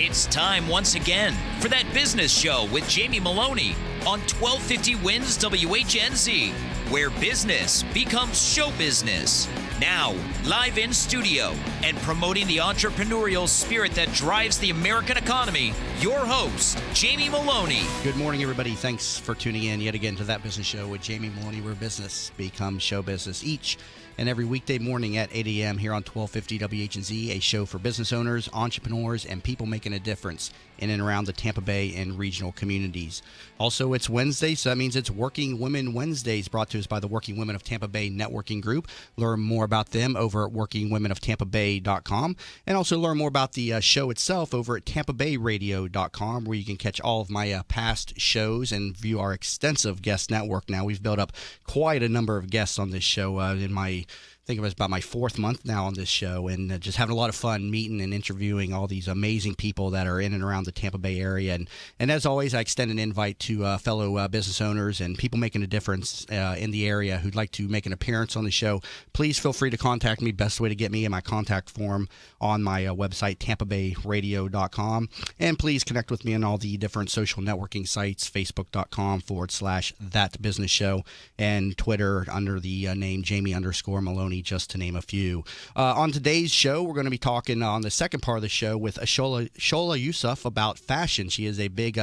It's time once again for That Business Show with Jamie Meloni on 1250 Wins WHNZ, where business becomes show business. Now, live in studio and promoting the entrepreneurial spirit that drives the American economy, your host, Jamie Meloni. Good morning, everybody. Thanks for tuning in yet again to That Business Show with Jamie Meloni, where business becomes show business. Each and every weekday morning at 8 a.m. here on 1250 WHNZ, a show for business owners, entrepreneurs, and people making a difference in and around the Tampa Bay and regional communities. Also, it's Wednesday, so that means it's Working Women Wednesdays, brought to us by the Working Women of Tampa Bay Networking Group. Learn more about them over at workingwomenoftampabay.com, and also learn more about the show itself over at tampabayradio.com, where you can catch all of my past shows and view our extensive guest network. Now, we've built up quite a number of guests on this show I think it was about my fourth month now on this show, and just having a lot of fun meeting and interviewing all these amazing people that are in and around the Tampa Bay area. And as always, I extend an invite to fellow business owners and people making a difference in the area who'd like to make an appearance on the show. Please feel free to contact me. Best way to get me in my contact form on my website, tampabayradio.com. And please connect with me on all the different social networking sites, facebook.com/thatbusinessshow, and Twitter under the name Jamie_Meloni, just to name a few. On today's show, we're going to be talking on the second part of the show with Shola Yusuf about fashion. She is a big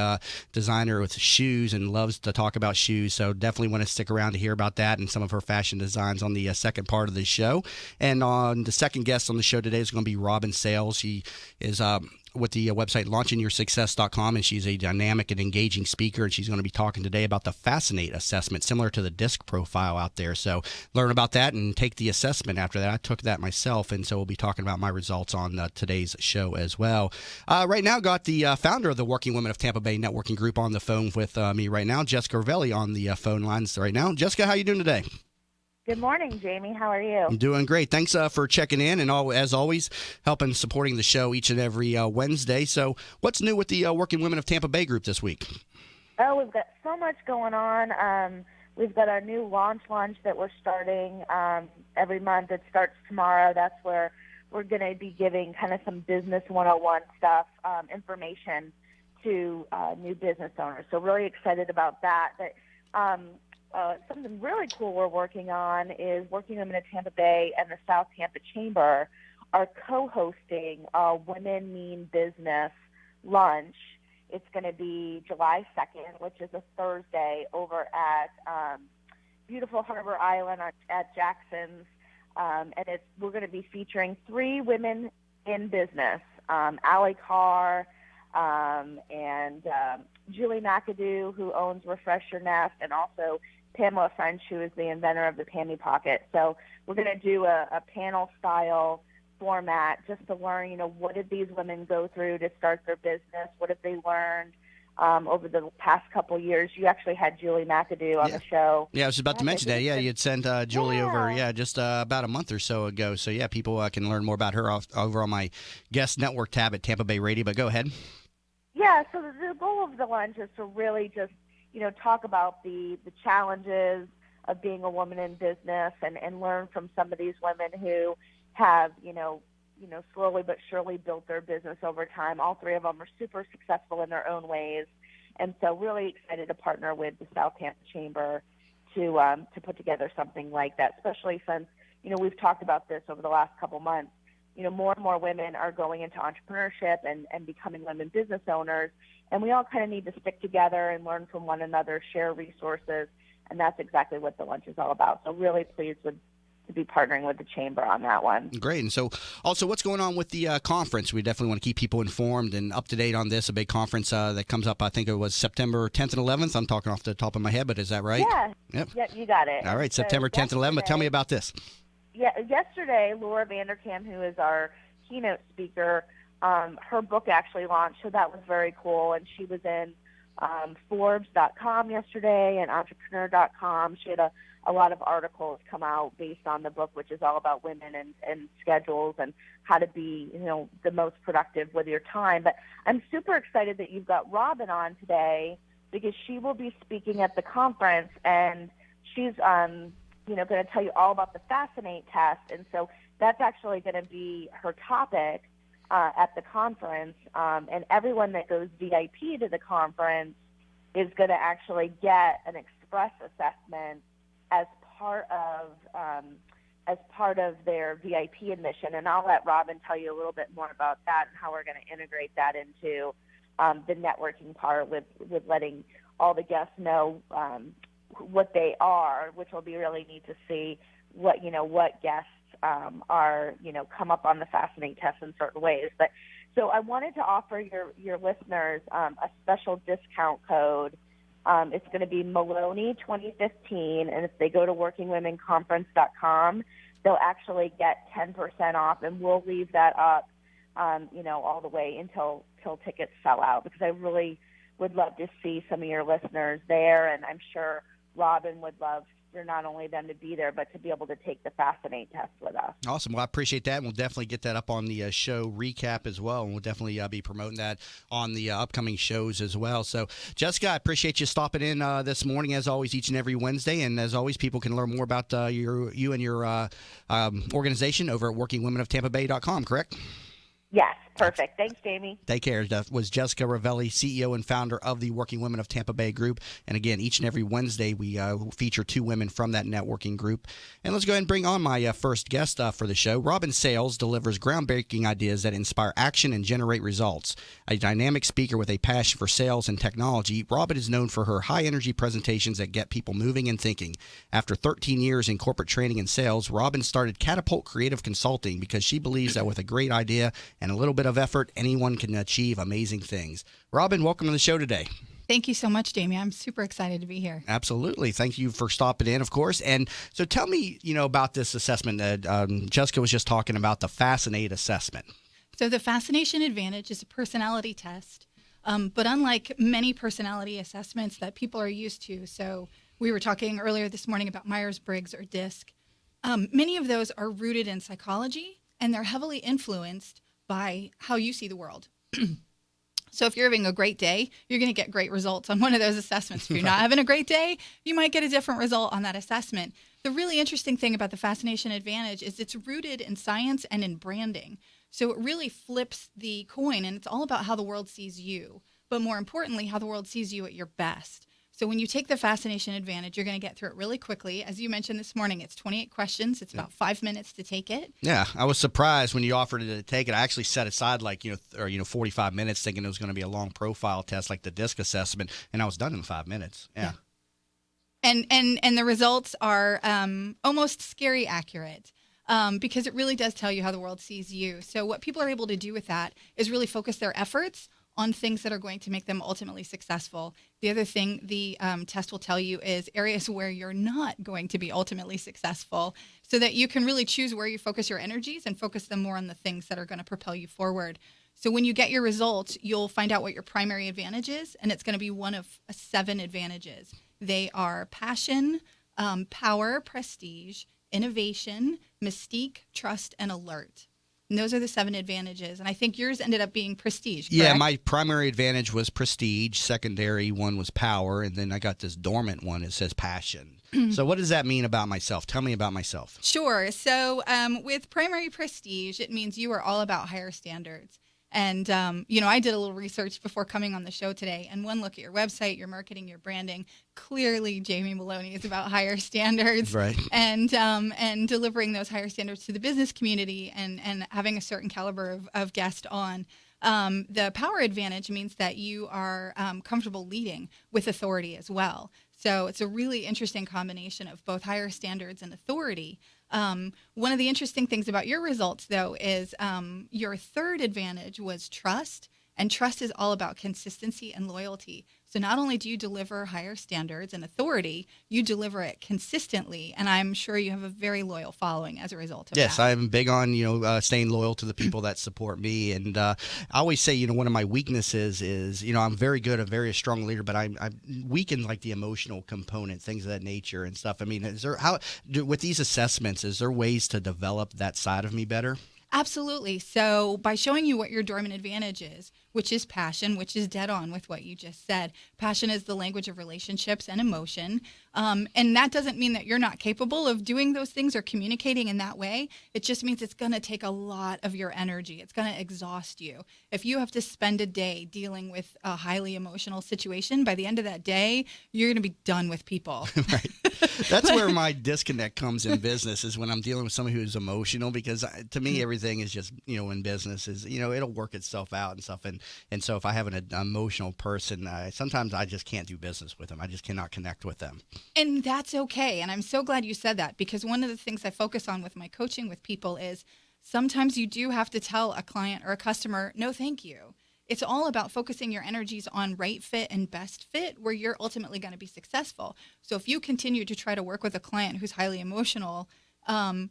designer with shoes and loves to talk about shoes, so definitely want to stick around to hear about that and some of her fashion designs on the second part of the show. And on the second guest on the show today is going to be Robin Sales. She is with the website launchinyoursuccess.com, and she's a dynamic and engaging speaker, and she's going to be talking today about the Fascinate assessment, similar to the DISC profile out there. So learn about that and take the assessment after that. I took that myself, and so we'll be talking about my results on today's show as well. Right now, got the founder of the Working Women of Tampa Bay Networking Group on the phone with me right now, Jessica Ravelli, on the phone lines right now. Jessica, how you doing today? Good morning, Jamie. How are you? I'm doing great. Thanks for checking in and, as always, helping supporting the show each and every Wednesday. So what's new with the Working Women of Tampa Bay group this week? Oh, we've got so much going on. We've got our new launch that we're starting every month. It starts tomorrow. That's where we're going to be giving kind of some business 101 stuff, information to new business owners. So really excited about that. Something really cool we're working on is Working Women of Tampa Bay and the South Tampa Chamber are co-hosting a Women Mean Business lunch. It's going to be July 2nd, which is a Thursday, over at beautiful Harbor Island at Jackson's. We're going to be featuring 3 women in business, Allie Carr, and Julie McAdoo, who owns Refresh Your Nest, and also Pamela French, who is the inventor of the Pammy Pocket. So we're going to do a panel-style format just to learn, what did these women go through to start their business? What have they learned over the past couple years? You actually had Julie McAdoo on the show. Yeah, I was about to mention that. Yeah, you had sent Julie over, just about a month or so ago. So, yeah, people can learn more about her over on my guest network tab at Tampa Bay Radio. But go ahead. Yeah, so the goal of the lunch is to really just, talk about the challenges of being a woman in business and learn from some of these women who have, slowly but surely built their business over time. All 3 of them are super successful in their own ways. And so really excited to partner with the South Tampa Chamber to put together something like that, especially since, we've talked about this over the last couple months. More and more women are going into entrepreneurship and becoming women business owners, and we all kind of need to stick together and learn from one another, share resources, and that's exactly what the lunch is all about. So really pleased to be partnering with the Chamber on that one. Great. And so also, what's going on with the conference? We definitely want to keep people informed and up to date on this, a big conference that comes up, I think it was September 10th and 11th. I'm talking off the top of my head, but is that right? Yeah. Yep, you got it. All right, September 10th and 11th. But tell me about this. Yeah, yesterday, Laura Vanderkam, who is our keynote speaker, her book actually launched, so that was very cool. And she was in Forbes.com yesterday and Entrepreneur.com. She had a lot of articles come out based on the book, which is all about women and schedules and how to be, the most productive with your time. But I'm super excited that you've got Robin on today because she will be speaking at the conference, and she's going to tell you all about the Fascinate test. And so that's actually going to be her topic. at the conference, and everyone that goes VIP to the conference is going to actually get an express assessment as part of their VIP admission. And I'll let Robin tell you a little bit more about that and how we're going to integrate that into the networking part with letting all the guests know what they are, which will be really neat to see what guests are, come up on the Fascinate test in certain ways. But so I wanted to offer your listeners a special discount code. It's going to be Meloni 2015, and if they go to workingwomenconference.com, they'll actually get 10% off, and we'll leave that up, all the way until tickets sell out, because I really would love to see some of your listeners there, and I'm sure Robin would love for not only them to be there, but to be able to take the Fascinate test with us. Awesome. Well, I appreciate that, and we'll definitely get that up on the show recap as well, and we'll definitely be promoting that on the upcoming shows as well. So, Jessica, I appreciate you stopping in this morning, as always, each and every Wednesday, and as always, people can learn more about you and your organization over at workingwomenoftampabay.com, correct? Yes, perfect. Thanks, Jamie. Take care. That was Jessica Ravelli, CEO and founder of the Working Women of Tampa Bay group. And again, each and every Wednesday, we feature two women from that networking group. And let's go ahead and bring on my first guest for the show. Robin Sales delivers groundbreaking ideas that inspire action and generate results. A dynamic speaker with a passion for sales and technology, Robin is known for her high-energy presentations that get people moving and thinking. After 13 years in corporate training and sales, Robin started Catapult Creative Consulting because she believes that with a great idea and a little bit of effort, anyone can achieve amazing things. Robin, welcome to the show today. Thank you so much, Jamie. I'm super excited to be here. Absolutely. Thank you for stopping in, of course. And so tell me, about this assessment that Jessica was just talking about, the Fascinate assessment. So the Fascination Advantage is a personality test, but unlike many personality assessments that people are used to, so we were talking earlier this morning about Myers-Briggs or DISC, many of those are rooted in psychology, and they're heavily influenced by how you see the world. So if you're having a great day, you're going to get great results on one of those assessments. If you're not having a great day, you might get a different result on that assessment. The really interesting thing about the Fascination Advantage is it's rooted in science and in branding. So it really flips the coin, and it's all about how the world sees you, but more importantly, how the world sees you at your best. So when you take the Fascination Advantage, you're going to get through it really quickly. As you mentioned this morning, it's 28 questions. It's about 5 minutes to take it. Yeah, I was surprised when you offered to take it. I actually set aside 45 minutes thinking it was going to be a long profile test like the DISC assessment, and I was done in 5 minutes. Yeah. And the results are almost scary accurate. Because it really does tell you how the world sees you. So what people are able to do with that is really focus their efforts on things that are going to make them ultimately successful. The other thing the test will tell you is areas where you're not going to be ultimately successful, so that you can really choose where you focus your energies and focus them more on the things that are going to propel you forward. So when you get your results, you'll find out what your primary advantage is, and it's going to be one of 7 advantages. They are passion, power, prestige, innovation, mystique, trust, and alert. And those are the 7 advantages. And I think yours ended up being prestige, correct? Yeah, my primary advantage was prestige. Secondary one was power. And then I got this dormant one. It says passion. So what does that mean about myself? Tell me about myself. Sure. So with primary prestige, it means you are all about higher standards. And, I did a little research before coming on the show today, and one look at your website, your marketing, your branding. Clearly, Jamie Meloni is about higher standards, right? And delivering those higher standards to the business community, and having a certain caliber of guest on. The power advantage means that you are comfortable leading with authority as well. So it's a really interesting combination of both higher standards and authority. One of the interesting things about your results, though, is your third advantage was trust, and trust is all about consistency and loyalty. So not only do you deliver higher standards and authority, you deliver it consistently, and I'm sure you have a very loyal following as a result of that. Yes, I'm big on staying loyal to the people that support me, and I always say one of my weaknesses is I'm very good, a very strong leader, but I'm weak in like the emotional component, things of that nature and stuff. I mean, with these assessments, is there ways to develop that side of me better? Absolutely. So by showing you what your dormant advantage is, which is passion, which is dead on with what you just said. Passion is the language of relationships and emotion. And that doesn't mean that you're not capable of doing those things or communicating in that way. It just means it's going to take a lot of your energy. It's going to exhaust you. If you have to spend a day dealing with a highly emotional situation, by the end of that day, you're going to be done with people. Right. That's where my disconnect comes in business, is when I'm dealing with someone who's emotional, because to me, everything is just, in business is, it'll work itself out and stuff. And so if I have an emotional person, sometimes I just can't do business with them. I just cannot connect with them. And that's okay. And I'm so glad you said that, because one of the things I focus on with my coaching with people is sometimes you do have to tell a client or a customer, no, thank you. It's all about focusing your energies on right fit and best fit, where you're ultimately going to be successful. So if you continue to try to work with a client who's highly emotional,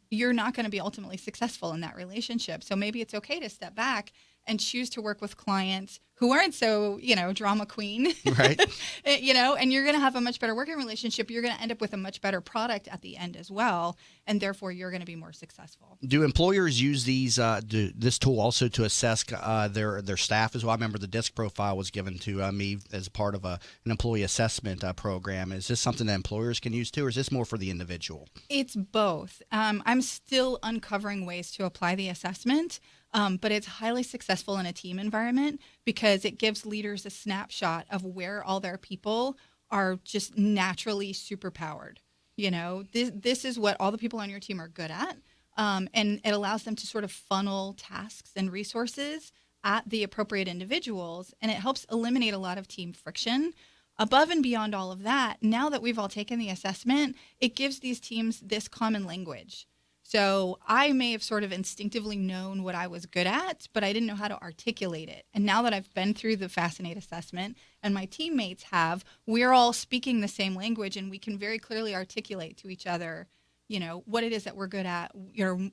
you're not going to be ultimately successful in that relationship. So maybe it's okay to step back and choose to work with clients who aren't so, drama queen, right? And you're going to have a much better working relationship. You're going to end up with a much better product at the end as well. And therefore, you're going to be more successful. Do employers use this tool also to assess their staff as well? I remember the DISC profile was given to me as part of an employee assessment program. Is this something that employers can use too, or is this more for the individual? It's both. I'm still uncovering ways to apply the assessment. But it's highly successful in a team environment because it gives leaders a snapshot of where all their people are just naturally superpowered. This is what all the people on your team are good at. And it allows them to sort of funnel tasks and resources at the appropriate individuals. And it helps eliminate a lot of team friction. Above and beyond all of that, now that we've all taken the assessment, it gives these teams this common language. So I may have sort of instinctively known what I was good at, but I didn't know how to articulate it. And now that I've been through the Fascinate assessment and my teammates have, we're all speaking the same language, and we can very clearly articulate to each other, what it is that we're good at,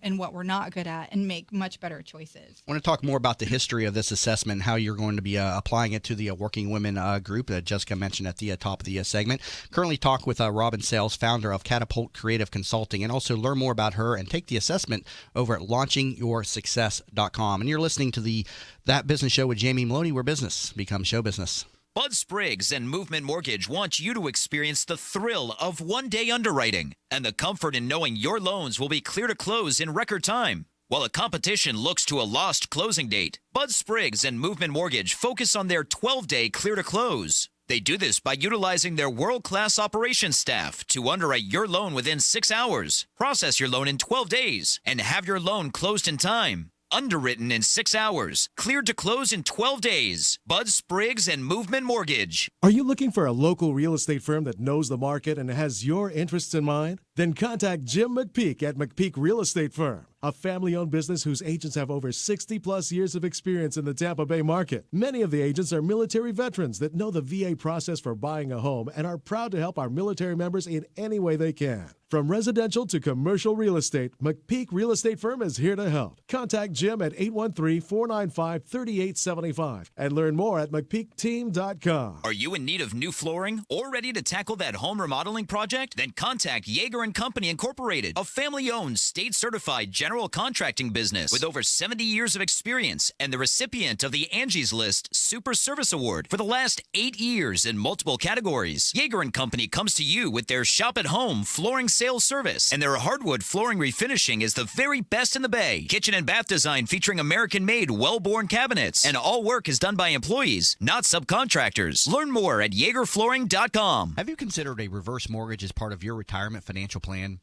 and what we're not good at, and make much better choices. I want to talk more about the history of this assessment and how you're going to be applying it to the working women group that Jessica mentioned at the top of the segment. Currently talk with Robin Sales, founder of Catapult Creative Consulting, and also learn more about her and take the assessment over at launchingyoursuccess.com. And you're listening to That Business Show with Jamie Meloni, where business becomes show business. Bud Spriggs and Movement Mortgage want you to experience the thrill of one-day underwriting and the comfort in knowing your loans will be clear to close in record time. While the competition looks to a lost closing date, Bud Spriggs and Movement Mortgage focus on their 12-day clear to close. They do this by utilizing their world-class operations staff to underwrite your loan within 6 hours, process your loan in 12 days, and have your loan closed in time. Underwritten in 6 hours, cleared to close in 12 days. Bud Spriggs and Movement Mortgage. Are you looking for a local real estate firm that knows the market and has your interests in mind? Then contact Jim McPeak at McPeak Real Estate Firm, a family-owned business whose agents have over 60-plus years of experience in the Tampa Bay market. Many of the agents are military veterans that know the VA process for buying a home and are proud to help our military members in any way they can. From residential to commercial real estate, McPeak Real Estate Firm is here to help. Contact Jim at 813-495-3875 and learn more at McPeakTeam.com. Are you in need of new flooring or ready to tackle that home remodeling project? Then contact Yeager & Company Incorporated, a family-owned, state-certified general contracting business with over 70 years of experience and the recipient of the Angie's List Super Service Award for the last 8 years in multiple categories. Yeager & Company comes to you with their shop-at-home flooring sales service, and their hardwood flooring refinishing is the very best in the Bay. Kitchen and bath design featuring American-made, well-born cabinets, and all work is done by employees, not subcontractors. Learn more at YeagerFlooring.com. Have you considered a reverse mortgage as part of your retirement financial plan?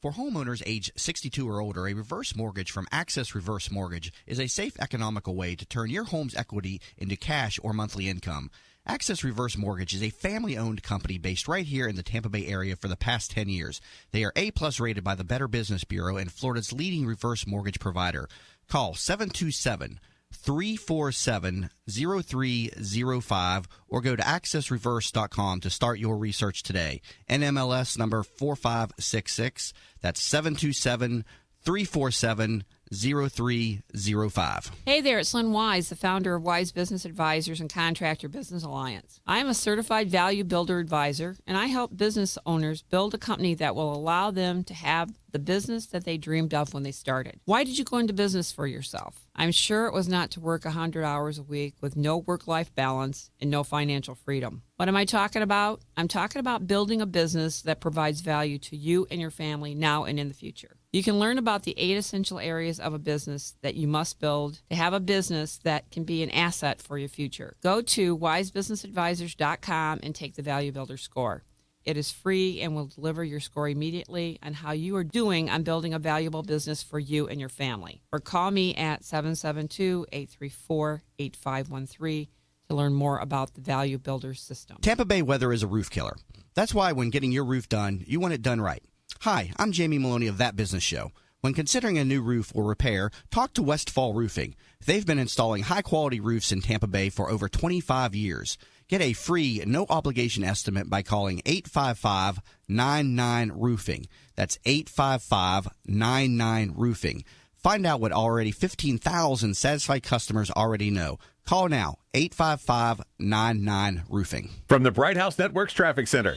For homeowners age 62 or older, a reverse mortgage from Access Reverse Mortgage is a safe, economical way to turn your home's equity into cash or monthly income. Access Reverse Mortgage is a family-owned company based right here in the Tampa Bay area for the past 10 years. They are A-plus rated by the Better Business Bureau and Florida's leading reverse mortgage provider. Call 727-347-0305 or go to accessreverse.com to start your research today. NMLS number 4566. That's 727-347-0305. 0305. Hey there, it's Lynn Wise, the founder of Wise Business Advisors and Contractor Business Alliance. I am a certified value builder advisor, and I help business owners build a company that will allow them to have the business that they dreamed of when they started. Why did you go into business for yourself? I'm sure it was not to work 100 hours a week with no work-life balance and no financial freedom. What am I talking about? I'm talking about building a business that provides value to you and your family now and in the future. You can learn about the 8 essential areas of a business that you must build to have a business that can be an asset for your future. Go to wisebusinessadvisors.com and take the Value Builder score. It is free and will deliver your score immediately on how you are doing on building a valuable business for you and your family. Or call me at 772-834-8513 to learn more about the Value Builder system. Tampa Bay weather is a roof killer. That's why when getting your roof done, you want it done right. Hi, I'm Jamie Meloni of That Business Show. When considering a new roof or repair, talk to Westfall Roofing. They've been installing high-quality roofs in Tampa Bay for over 25 years. Get a free, no-obligation estimate by calling 855-99-ROOFING. That's 855-99-ROOFING. Find out what already 15,000 satisfied customers already know. Call now, 855-99-ROOFING. From the Bright House Networks Traffic Center.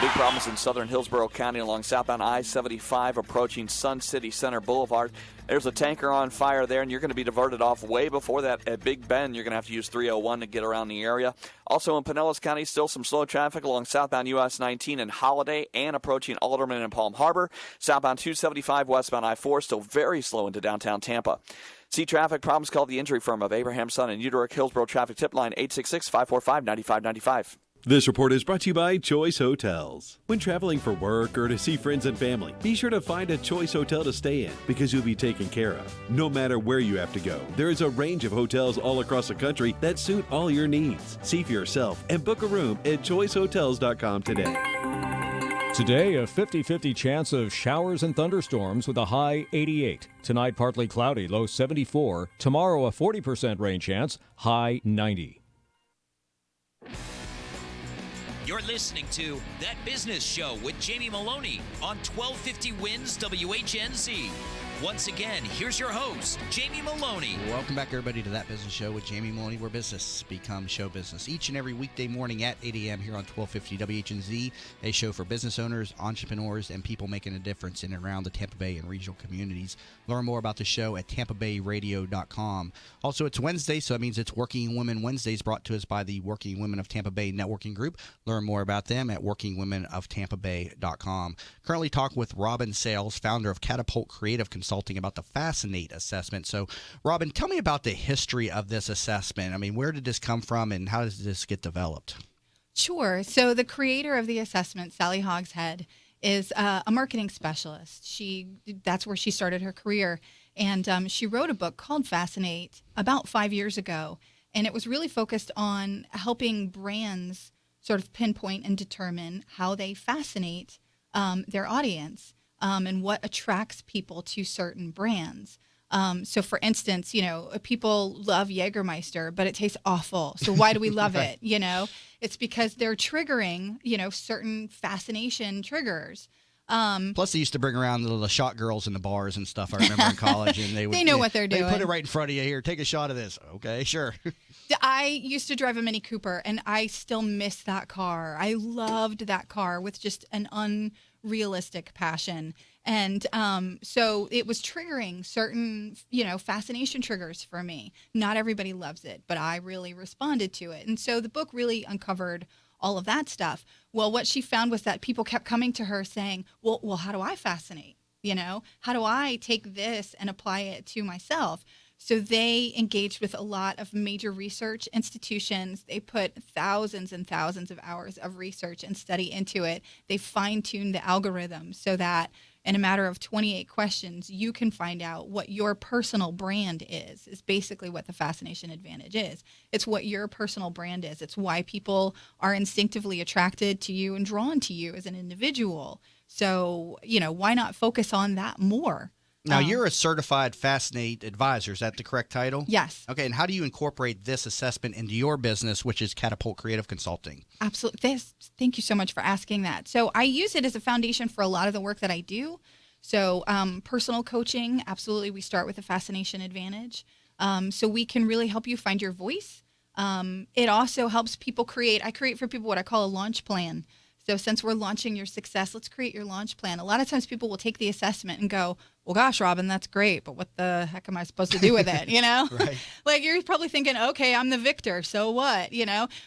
Big problems in southern Hillsborough County along southbound I-75 approaching Sun City Center Boulevard. There's a tanker on fire there, and you're going to be diverted off way before that at Big Bend. You're going to have to use 301 to get around the area. Also in Pinellas County, still some slow traffic along southbound US 19 and Holiday and approaching Alderman and Palm Harbor. Southbound 275, westbound I-4, still very slow into downtown Tampa. See traffic problems, call the injury firm of Abraham Son and Uterick Hillsborough Traffic Tip Line 866-545-9595. This report is brought to you by Choice Hotels. When traveling for work or to see friends and family, be sure to find a Choice Hotel to stay in because you'll be taken care of. No matter where you have to go, there is a range of hotels all across the country that suit all your needs. See for yourself and book a room at choicehotels.com today. Today, a 50-50 chance of showers and thunderstorms with a high 88. Tonight, partly cloudy, low 74. Tomorrow, a 40% rain chance, high 90. You're listening to That Business Show with Jamie Meloni on 1250 Wins WHNZ. Once again, here's your host, Jamie Meloni. Welcome back, everybody, to That Business Show with Jamie Meloni, where business becomes show business. Each and every weekday morning at 8 a.m. here on 1250 WHNZ, a show for business owners, entrepreneurs, and people making a difference in and around the Tampa Bay and regional communities. Learn more about the show at tampabayradio.com. Also, it's Wednesday, so that means it's Working Women Wednesdays, brought to us by the Working Women of Tampa Bay Networking Group. Learn more about them at workingwomenoftampabay.com. Currently talk with Robin Sales, founder of Catapult Creative Consulting, about the Fascinate assessment. So, Robin, tell me about the history of this assessment. I mean, where did this come from and how does this get developed? Sure. So the creator of the assessment, Sally Hogshead, is a marketing specialist. That's where she started her career. And she wrote a book called Fascinate about 5 years ago. And it was really focused on helping brands sort of pinpoint and determine how they fascinate their audience. And what attracts people to certain brands. So, for instance, people love Jägermeister, but it tastes awful. So why do we love it? It's because they're triggering, certain fascination triggers. Plus, they used to bring around the little shot girls in the bars and stuff, I remember in college. And they know what they're doing. They put it right in front of you. Here, take a shot of this. Okay, sure. I used to drive a Mini Cooper, and I still miss that car. I loved that car with just an unrealistic passion. And so it was triggering certain, fascination triggers for me. Not everybody loves it, but I really responded to it. And so the book really uncovered all of that stuff. Well, what she found was that people kept coming to her saying, well, how do I fascinate? How do I take this and apply it to myself? So they engaged with a lot of major research institutions. They put thousands and thousands of hours of research and study into it. They fine-tuned the algorithm so that in a matter of 28 questions, you can find out what your personal brand is basically what the Fascination Advantage is. It's what your personal brand is. It's why people are instinctively attracted to you and drawn to you as an individual. So, why not focus on that more? Now, you're a certified Fascinate advisor. Is that the correct title? Yes. Okay, and how do you incorporate this assessment into your business, which is Catapult Creative Consulting? Absolutely. Thank you so much for asking that. So I use it as a foundation for a lot of the work that I do. So personal coaching, absolutely. We start with the Fascination Advantage. So we can really help you find your voice. It also helps people I create for people what I call a launch plan. So since we're launching your success, let's create your launch plan. A lot of times people will take the assessment and go, well, gosh, Robin, that's great, but what the heck am I supposed to do with it? You know, Right. Like you're probably thinking, okay, I'm the victor. So what,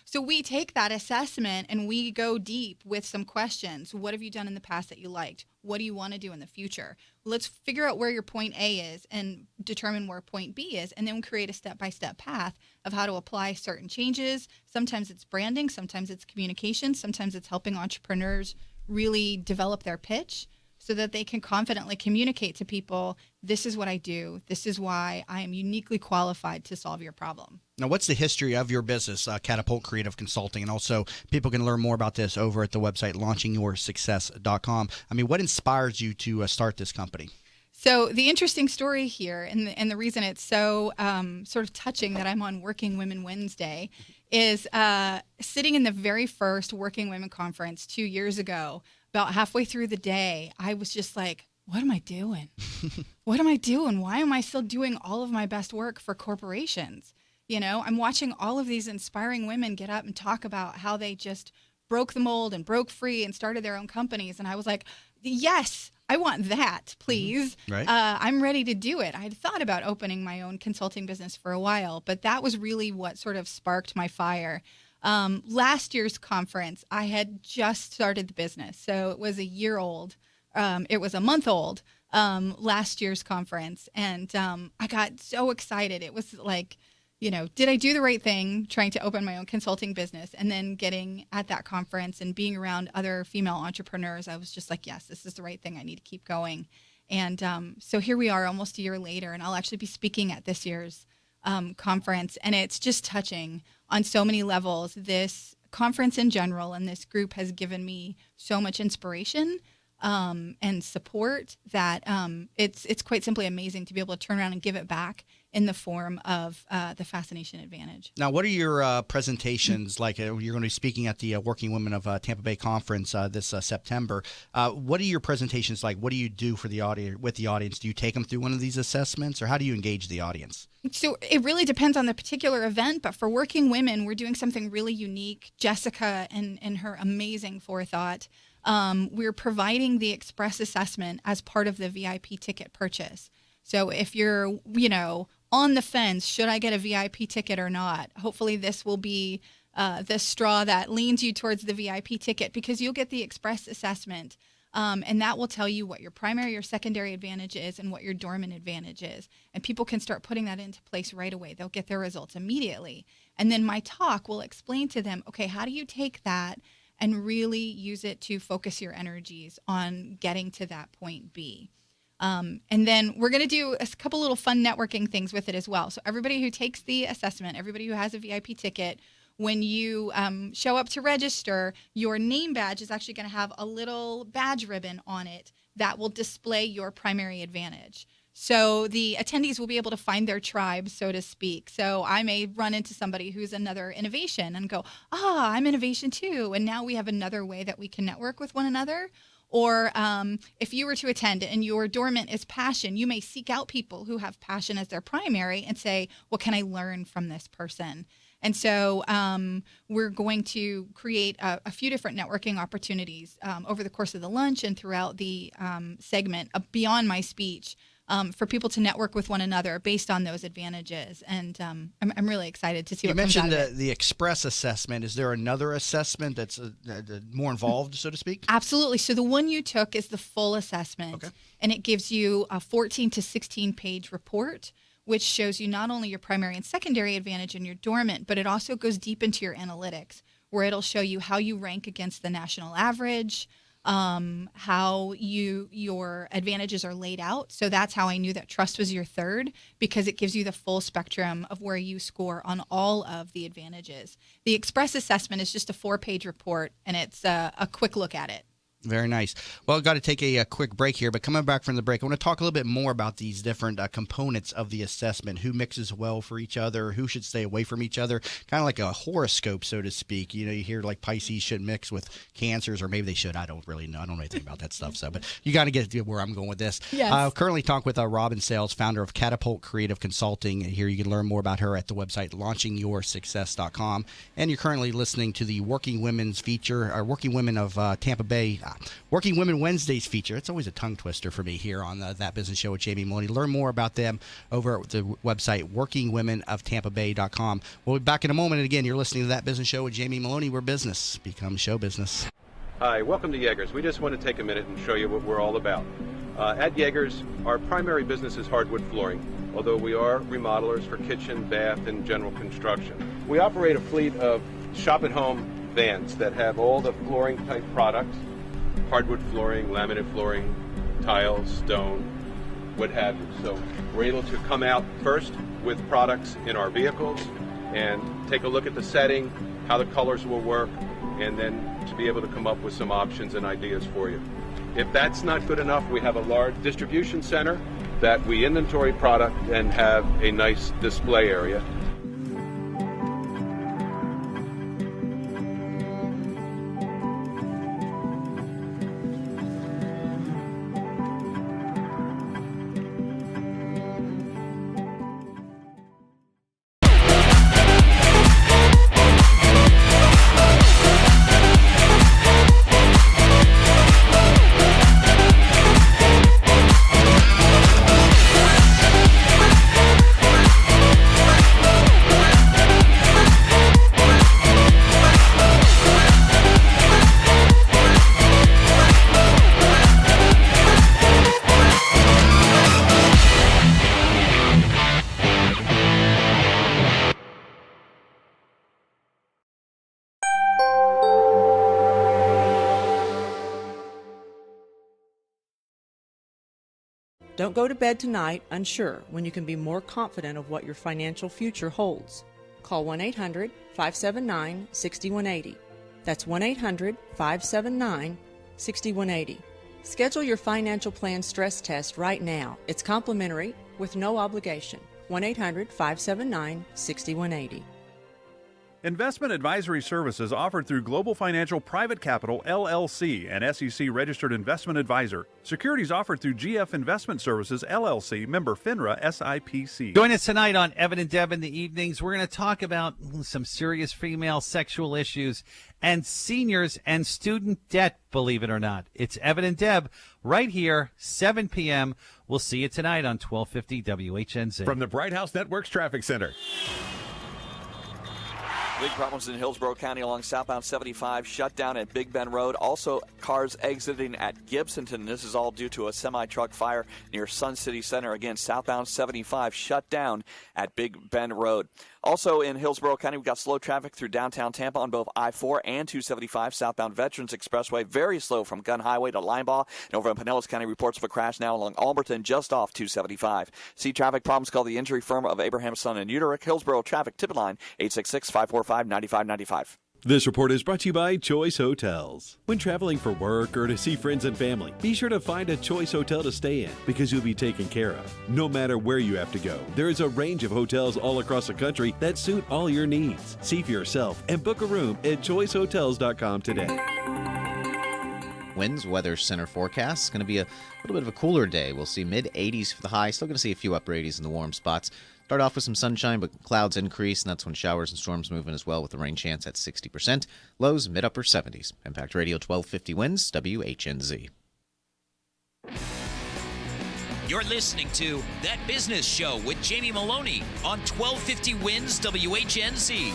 So we take that assessment and we go deep with some questions. What have you done in the past that you liked? What do you want to do in the future? Let's figure out where your point A is and determine where point B is, and then create a step-by-step path of how to apply certain changes. Sometimes it's branding, sometimes it's communication, sometimes it's helping entrepreneurs really develop their pitch so that they can confidently communicate to people, this is what I do, this is why I am uniquely qualified to solve your problem. Now, what's the history of your business, Catapult Creative Consulting? And also, people can learn more about this over at the website, launchingyoursuccess.com. I mean, what inspires you to start this company? So the interesting story here, and the reason it's so sort of touching that I'm on Working Women Wednesday, is sitting in the very first Working Women Conference 2 years ago, about halfway through the day, I was just like, what am I doing? What am I doing? Why am I still doing all of my best work for corporations? I'm watching all of these inspiring women get up and talk about how they just broke the mold and broke free and started their own companies. And I was like, yes, I want that, please. Mm-hmm. Right. I'm ready to do it. I had thought about opening my own consulting business for a while, but that was really what sort of sparked my fire. Last year's conference, I had just started the business. So it was a year old. It was a month old, last year's conference. And I got so excited. It was like, did I do the right thing trying to open my own consulting business? And then getting at that conference and being around other female entrepreneurs, I was just like, yes, this is the right thing. I need to keep going. And so here we are almost a year later, and I'll actually be speaking at this year's conference. And it's just touching on so many levels. This conference in general and this group has given me so much inspiration and support that it's quite simply amazing to be able to turn around and give it back in the form of the Fascination Advantage. Now, what are your presentations like? You're going to be speaking at the Working Women of Tampa Bay Conference this September. What are your presentations like? What do you do for the audience? With the audience, do you take them through one of these assessments, or how do you engage the audience? So it really depends on the particular event, but for Working Women, we're doing something really unique. Jessica and her amazing forethought. We're providing the express assessment as part of the VIP ticket purchase. So if you're, on the fence, should I get a VIP ticket or not? Hopefully this will be the straw that leans you towards the VIP ticket, because you'll get the express assessment. And that will tell you what your primary or secondary advantage is and what your dormant advantage is. And people can start putting that into place right away. They'll get their results immediately. And then my talk will explain to them, okay, how do you take that and really use it to focus your energies on getting to that point B? And then we're going to do a couple little fun networking things with it as well. So everybody who takes the assessment, everybody who has a VIP ticket, when you show up to register, your name badge is actually going to have a little badge ribbon on it that will display your primary advantage. So the attendees will be able to find their tribe, so to speak. So I may run into somebody who's another innovation and go, I'm innovation too. And now we have another way that we can network with one another. Or if you were to attend and your dormant is passion, you may seek out people who have passion as their primary and say, what can I learn from this person? And so we're going to create a few different networking opportunities over the course of the lunch and throughout the segment beyond my speech for people to network with one another based on those advantages. And I'm really excited to see what comes out of it. You mentioned the express assessment. Is there another assessment that's more involved, so to speak? Absolutely. So the one you took is the full assessment. Okay. And it gives you a 14 to 16-page report, which shows you not only your primary and secondary advantage and your dormant, but it also goes deep into your analytics, where it'll show you how you rank against the national average, how your advantages are laid out. So that's how I knew that trust was your third, because it gives you the full spectrum of where you score on all of the advantages. The express assessment is just a 4-page report, and it's a quick look at it. Very nice. Well, I've got to take a quick break here, but coming back from the break, I want to talk a little bit more about these different components of the assessment, who mixes well for each other, who should stay away from each other, kind of like a horoscope, so to speak. You hear like Pisces should mix with Cancers, or maybe they should. I don't really know. I don't know anything about that stuff. So, but you got to get where I'm going with this. Yes. Currently talk with Robin Sales, founder of Catapult Creative Consulting. Here you can learn more about her at the website launchingyoursuccess.com. And you're currently listening to the Working Women's feature, or Working Women of Tampa Bay, Working Women Wednesdays feature. It's always a tongue twister for me here on That Business Show with Jamie Maloney. Learn more about them over at the website workingwomenoftampabay.com. We'll be back in a moment. And again, you're listening to That Business Show with Jamie Maloney, where business becomes show business. Hi, welcome to Yeager's. We just want to take a minute and show you what we're all about. At Yeager's, our primary business is hardwood flooring, although we are remodelers for kitchen, bath, and general construction. We operate a fleet of shop-at-home vans that have all the flooring-type products, hardwood flooring, laminate flooring, tiles, stone, what have you. So we're able to come out first with products in our vehicles and take a look at the setting, how the colors will work, and then to be able to come up with some options and ideas for you. If that's not good enough, we have a large distribution center that we inventory product and have a nice display area. Don't go to bed tonight unsure when you can be more confident of what your financial future holds. Call 1-800-579-6180. That's 1-800-579-6180. Schedule your financial plan stress test right now. It's complimentary with no obligation. 1-800-579-6180. Investment advisory services offered through Global Financial Private Capital, LLC, an SEC-registered investment advisor. Securities offered through GF Investment Services, LLC, member FINRA, SIPC. Join us tonight on Evan and Deb in the evenings. We're going to talk about some serious female sexual issues and seniors and student debt, believe it or not. It's Evan and Deb right here, 7 p.m. We'll see you tonight on 1250 WHNZ. From the Bright House Networks Traffic Center. Big problems in Hillsborough County along southbound 75, shut down at Big Bend Road. Also, cars exiting at Gibsonton. This is all due to a semi-truck fire near Sun City Center. Again, southbound 75, shut down at Big Bend Road. Also in Hillsborough County, we've got slow traffic through downtown Tampa on both I-4 and 275 southbound Veterans Expressway. Very slow from Gun Highway to Linebaugh. And over in Pinellas County, reports of a crash now along Alberton just off 275. See traffic problems, call the injury firm of Abraham, Son and Uterick. Hillsborough traffic tippet line 866-545-9595. This report is brought to you by Choice Hotels. When traveling for work or to see friends and family, be sure to find a Choice Hotel to stay in because you'll be taken care of. No matter where you have to go, there is a range of hotels all across the country that suit all your needs. See for yourself and book a room at choicehotels.com today. Winds, Weather Center forecast. It's going to be a little bit of a cooler day. We'll see mid-80s for the high. Still going to see a few upper 80s in the warm spots. Start off with some sunshine, but clouds increase, and that's when showers and storms move in as well, with the rain chance at 60%. Lows mid-upper 70s. Impact Radio 1250 Winds, WHNZ. You're listening to That Business Show with Jamie Maloney on 1250 Winds, WHNZ.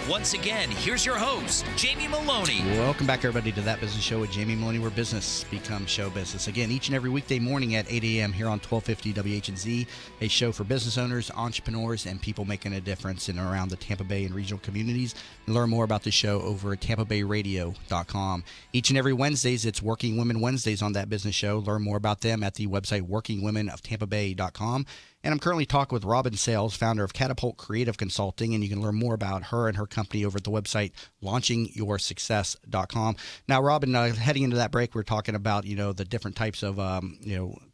Once again, here's your host, Jamie Maloney. Welcome back, everybody, to That Business Show with Jamie Maloney, where business becomes show business. Again, each and every weekday morning at 8 a.m. here on 1250 WHNZ, a show for business owners, entrepreneurs, and people making a difference in and around the Tampa Bay and regional communities. And learn more about the show over at tampabayradio.com. Each and every Wednesdays, it's Working Women Wednesdays on That Business Show. Learn more about them at the website workingwomenoftampabay.com. WorkingWomenOfTampaBay.com. And I'm currently talking with Robin Sales, founder of Catapult Creative Consulting, and you can learn more about her and her company over at the website launchingyoursuccess.com. Now, Robin, heading into that break, we're talking about, the different types of,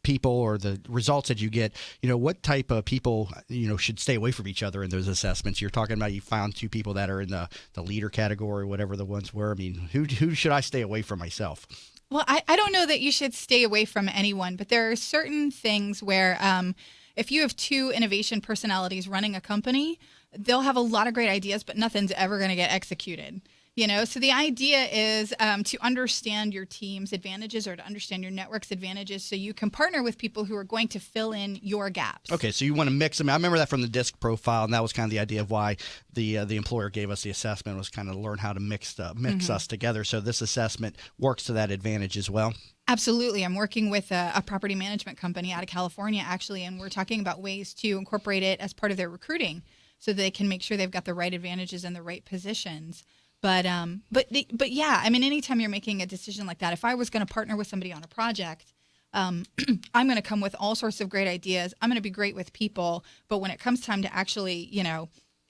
people or the results that you get. What type of people, should stay away from each other in those assessments? You're talking about you found 2 people that are in the leader category, whatever the ones were. I mean, who should I stay away from myself? Well, I don't know that you should stay away from anyone, but there are certain things where if you have 2 innovation personalities running a company, they'll have a lot of great ideas, but nothing's ever going to get executed. So the idea is to understand your team's advantages or to understand your network's advantages so you can partner with people who are going to fill in your gaps. Okay, so you want to mix them. I remember that from the DISC profile, and that was kind of the idea of why the employer gave us the assessment, was kind of learn how to mix us together. So this assessment works to that advantage as well. Absolutely. I'm working with a property management company out of California, actually, and we're talking about ways to incorporate it as part of their recruiting so they can make sure they've got the right advantages and the right positions. But yeah, I mean, anytime you're making a decision like that, if I was going to partner with somebody on a project, I'm going to come with all sorts of great ideas. I'm going to be great with people. But when it comes time to actually,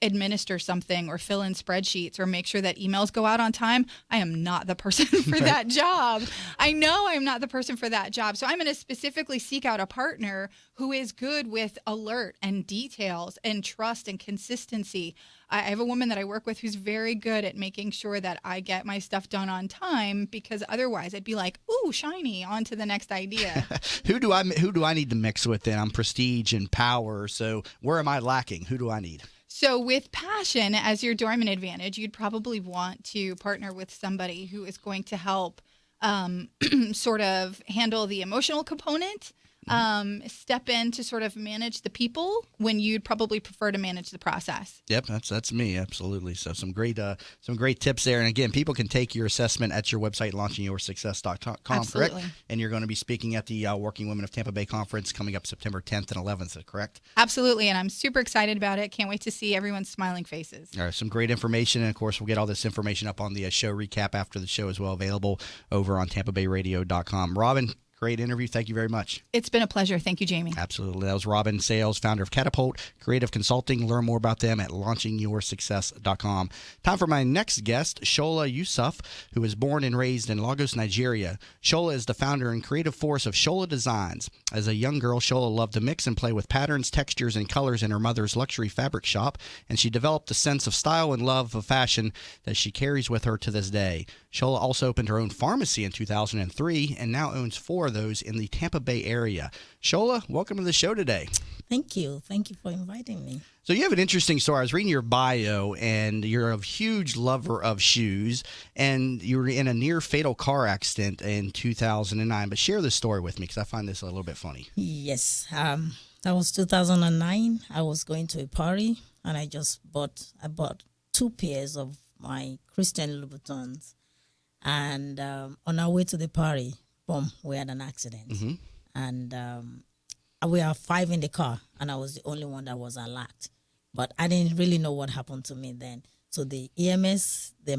administer something or fill in spreadsheets or make sure that emails go out on time, I am not the person for that job. I know I'm not the person for that job. So I'm going to specifically seek out a partner who is good with alert and details and trust and consistency. I have a woman that I work with who's very good at making sure that I get my stuff done on time, because otherwise I'd be like, ooh, shiny, on to the next idea. Who do I need to mix with then? I'm prestige and power. So where am I lacking? Who do I need? So with passion as your dormant advantage, you'd probably want to partner with somebody who is going to help sort of handle the emotional component, step in to sort of manage the people when you'd probably prefer to manage the process. Yep, that's me, absolutely. So some great tips there. And again, people can take your assessment at your website, launchingyoursuccess.com, Absolutely. correct? And you're going to be speaking at the Working Women of Tampa Bay conference coming up September 10th and 11th, correct? Absolutely, and I'm super excited about it. Can't wait to see everyone's smiling faces. All right, some great information, and of course, we'll get all this information up on the show recap after the show as well, available over on TampaBayRadio.com. Robin, great interview. Thank you very much. It's been a pleasure. Thank you, Jamie. Absolutely. That was Robin Sales, founder of Catapult Creative Consulting. Learn more about them at launchingyoursuccess.com. Time for my next guest, Shola Yusuf, who was born and raised in Lagos, Nigeria. Shola is the founder and creative force of Shola Designs. As a young girl, Shola loved to mix and play with patterns, textures, and colors in her mother's luxury fabric shop, and she developed a sense of style and love of fashion that she carries with her to this day. Shola also opened her own pharmacy in 2003 and now owns 4 of those in the Tampa Bay area. Shola, welcome to the show today. Thank you. Thank you for inviting me. So you have an interesting story. I was reading your bio, and you're a huge lover of shoes, and you were in a near-fatal car accident in 2009. But share the story with me, because I find this a little bit funny. Yes. That was 2009. I was going to a party, and I bought 2 pairs of my Christian Louboutins. And on our way to the party, boom, we had an accident. Mm-hmm. And we are 5 in the car, and I was the only one that was alert. But I didn't really know what happened to me then. So the EMS, the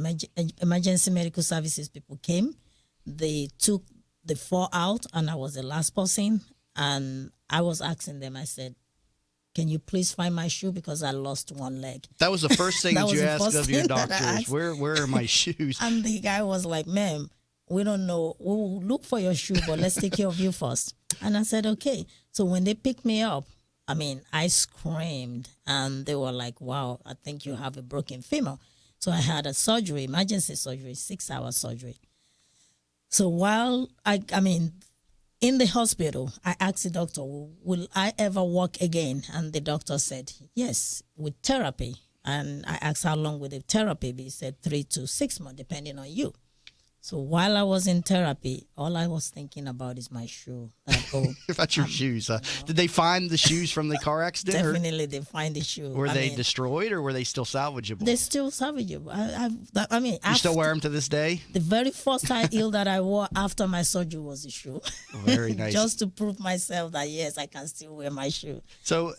emergency medical services people came. They took the 4 out, and I was the last person. And I was asking them, I said, can you please find my shoe, because I lost one leg. That was the first thing that you asked of your doctors. Where are my shoes? And the guy was like, ma'am, we don't know. We'll look for your shoe, but let's take care of you first. And I said, okay. So when they picked me up, I screamed, and they were like, wow, I think you have a broken femur. So I had a surgery, emergency surgery, 6-hour surgery. So while in the hospital, I asked the doctor, will I ever walk again? And the doctor said, yes, with therapy. And I asked how long would the therapy be? He said 3 to 6 months, depending on you. So while I was in therapy, all I was thinking about is my shoe. About your shoes. Did they find the shoes from the car accident? Definitely, they find the shoe. Were they destroyed, or were they still salvageable? They're still salvageable. You still wear them to this day? The very first high heel that I wore after my surgery was a shoe. Very nice. Just to prove myself that, yes, I can still wear my shoe. So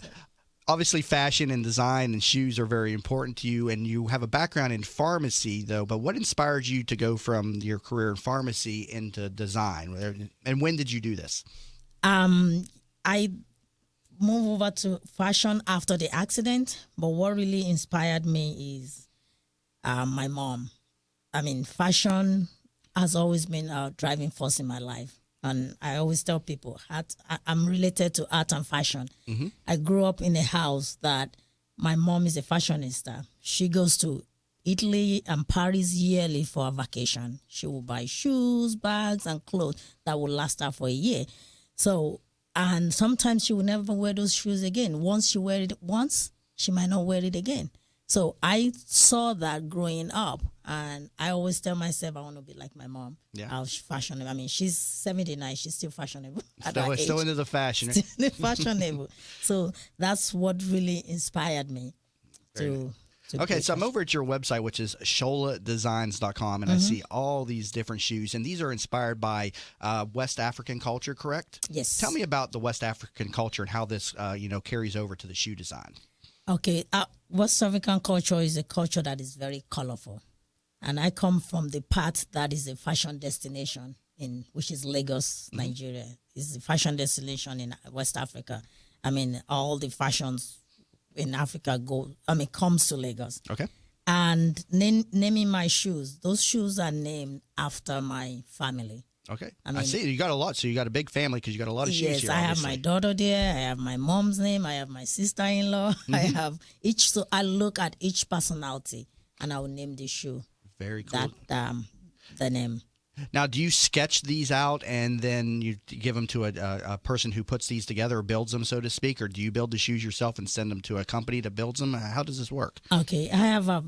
obviously, fashion and design and shoes are very important to you, and you have a background in pharmacy, though. But what inspired you to go from your career in pharmacy into design? And when did you do this? I I moved over to fashion after the accident, but what really inspired me is my mom. I mean, fashion has always been a driving force in my life. And I always tell people, I'm related to art and fashion. Mm-hmm. I grew up in a house that my mom is a fashionista. She goes to Italy and Paris yearly for a vacation. She will buy shoes, bags, and clothes that will last her for a year. So, and sometimes she will never wear those shoes again. Once she wear it once, she might not wear it again. So I saw that growing up, and I always tell myself I want to be like my mom. Yeah. How fashionable. I mean, she's 79. She's still fashionable. Still into the fashion. Still fashionable. So that's what really inspired me to Okay, so I'm over at your website, which is sholadesigns.com, and I see all these different shoes, and these are inspired by West African culture, correct? Yes. Tell me about the West African culture and how this, carries over to the shoe design. Okay, West African culture is a culture that is very colorful, and I come from the part that is a fashion destination which is Lagos, Nigeria. It's a fashion destination in West Africa. I mean, all the fashions in Africa comes to Lagos. Okay. And naming my shoes, those shoes are named after my family. Okay. I see. You got a lot. So you got a big family because you got a lot of shoes yes, here. I have obviously. my daughter there. I have my mom's name. I have my sister-in-law. I have each. So I look at each personality and I will name the shoe. Very cool. The name. Now, do you sketch these out and then you give them to a person who puts these together or builds them, so to speak, or do you build the shoes yourself and send them to a company that builds them? How does this work? Okay, I have a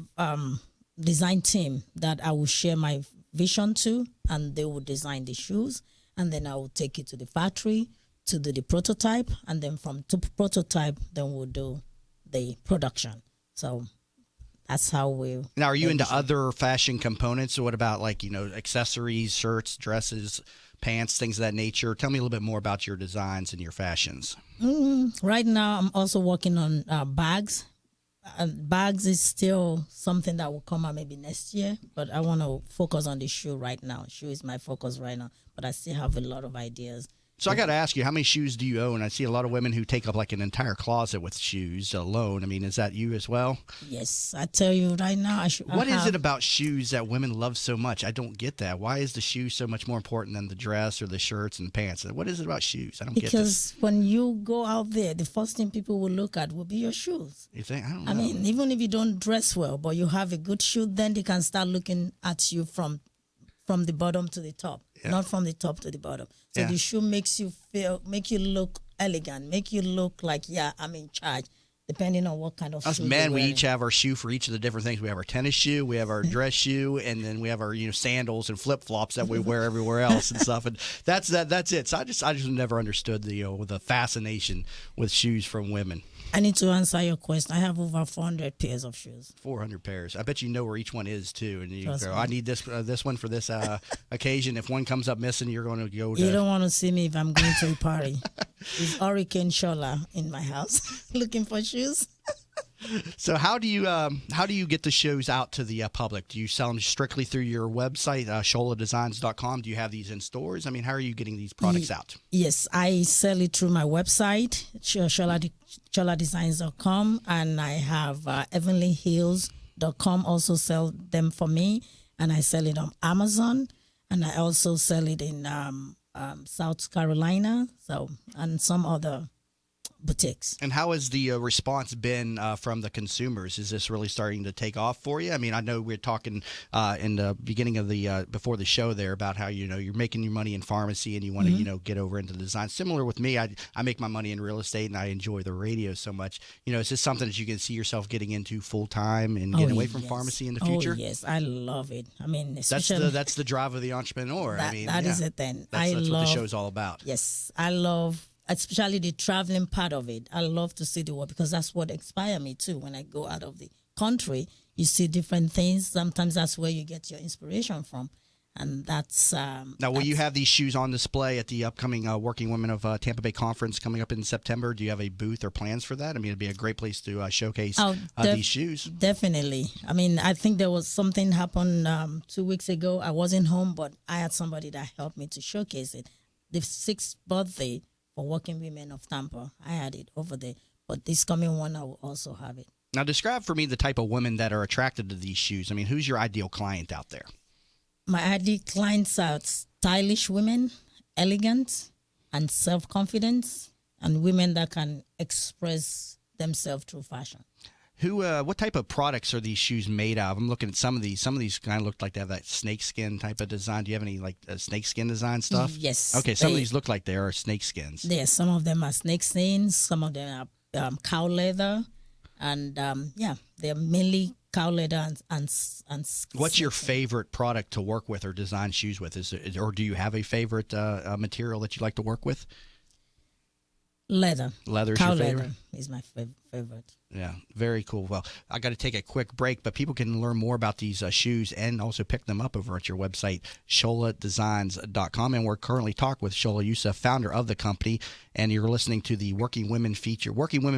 design team that I will share my vision to, and they will design the shoes, and then I will take it to the factory to do the prototype, and then from prototype, then we'll do the production. So that's how we. Now, are you into other fashion components? So what about accessories, shirts, dresses, pants, things of that nature? Tell me a little bit more about your designs and your fashions. Right now, I'm also working on bags. Bags is still something that will come out maybe next year, but I want to focus on the shoe right now. Shoe is my focus right now, but I still have a lot of ideas. So I got to ask you, how many shoes do you own? I see a lot of women who take up like an entire closet with shoes alone. I mean, is that you as well? Yes, I tell you right now. What is it about shoes that women love so much? I don't get that. Why is the shoe so much more important than the dress or the shirts and pants? What is it about shoes? I don't get this. Because when you go out there, the first thing people will look at will be your shoes. You think? I don't know. I mean, even if you don't dress well, but you have a good shoe, then they can start looking at you from the bottom to the top, not from the top to the bottom. So the shoe makes you look elegant, make you look like, I'm in charge, depending on what kind of shoe. Us men, we each have our shoe for each of the different things. We have our tennis shoe, we have our dress shoe, and then we have our sandals and flip flops that we wear everywhere else and stuff. And that's it. So I just never understood the fascination with shoes from women. I need to answer your question. I have over 400 pairs of shoes. 400 pairs. I bet you know where each one is too, and you Trust go, me. I need this one for this occasion. If one comes up missing, you're going to go. You don't want to see me if I'm going to a party. It's Hurricane Shola in my house looking for shoes. So how do you get the shows out to the public? Do you sell them strictly through your website, sholadesigns.com? Do you have these in stores? I mean, how are you getting these products out? Yes, I sell it through my website, sholadesigns.com, and I have heavenlyheels.com also sell them for me, and I sell it on Amazon, and I also sell it in South Carolina, and some other boutiques. And how has the response been from the consumers? Is this really starting to take off for you? I mean, I know we were talking in the beginning of the before the show there about how you're making your money in pharmacy and you want to get over into design. Similar with me, I make my money in real estate and I enjoy the radio so much. Is this something that you can see yourself getting into full time and getting away from pharmacy in the future? Oh yes, I love it. I mean, that's the drive of the entrepreneur. That is it. Then that's what the show's all about. Yes, I love. Especially the traveling part of it. I love to see the world because that's what inspires me too. When I go out of the country, you see different things. Sometimes that's where you get your inspiration from. And that's... now, will you have these shoes on display at the upcoming Working Women of Tampa Bay Conference coming up in September? Do you have a booth or plans for that? I mean, it'd be a great place to showcase these shoes. Definitely. I mean, I think there was something happened 2 weeks ago. I wasn't home, but I had somebody that helped me to showcase it. The 6th birthday for working women of Tampa. I had it over there, but this coming one I will also have it. Now, describe for me the type of women that are attracted to these shoes. I mean, who's your ideal client out there? My ideal clients are stylish women, elegant and self-confident, and women that can express themselves through fashion. What type of products are these shoes made of? I'm looking at some of these. Some of these kind of look like they have that snakeskin type of design. Do you have any like snakeskin design stuff? Yes. Okay, some of these look like they are snakeskins. Yes, some of them are snakeskins. Some of them are cow leather, and they're mainly cow leather and What's your favorite product to work with or design shoes with? Or do you have a favorite material that you like to work with? Leather. Leather's cow your favorite? leather is my favorite. Yeah, very cool. Well, I got to take a quick break, but people can learn more about these shoes and also pick them up over at your website, sholadesigns.com. And we're currently talking with Shola Youssef, founder of the company, and you're listening to the Working Women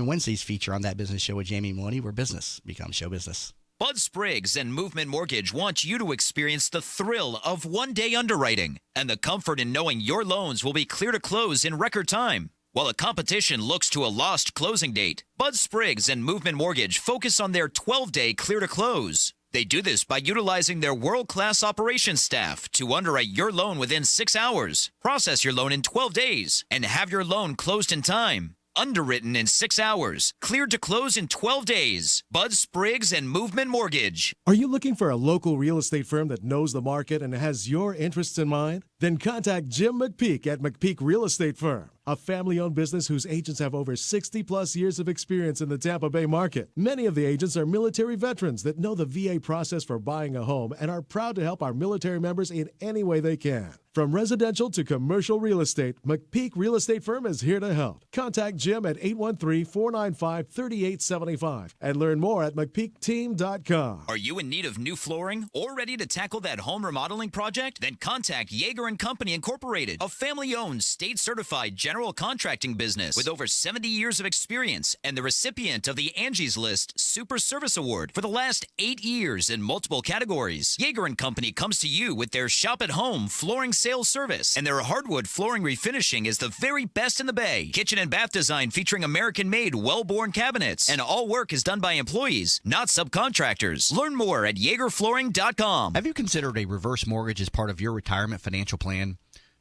Wednesdays feature on That Business Show with Jamie Meloni, where business becomes show business. Bud Spriggs and Movement Mortgage want you to experience the thrill of one-day underwriting and the comfort in knowing your loans will be clear to close in record time. While the competition looks to a lost closing date, Bud Spriggs and Movement Mortgage focus on their 12-day clear to close. They do this by utilizing their world-class operations staff to underwrite your loan within 6 hours, process your loan in 12 days, and have your loan closed in time. Underwritten in 6 hours, cleared to close in 12 days. Bud Spriggs and Movement Mortgage. Are you looking for a local real estate firm that knows the market and has your interests in mind? Then contact Jim McPeak at McPeak Real Estate Firm, a family-owned business whose agents have over 60-plus years of experience in the Tampa Bay market. Many of the agents are military veterans that know the VA process for buying a home and are proud to help our military members in any way they can. From residential to commercial real estate, McPeak Real Estate Firm is here to help. Contact Jim at 813-495-3875 and learn more at McPeakTeam.com. Are you in need of new flooring or ready to tackle that home remodeling project? Then contact Yeager & Company Incorporated, a family-owned, state-certified general contracting business with over 70 years of experience and the recipient of the Angie's List Super Service Award for the last 8 years in multiple categories. Yeager & Company comes to you with their shop-at-home flooring sales service, and their hardwood flooring refinishing is the very best in the Bay. Kitchen and bath design featuring American-made, well-born cabinets, and all work is done by employees, not subcontractors. Learn more at YeagerFlooring.com. Have you considered a reverse mortgage as part of your retirement financial plan?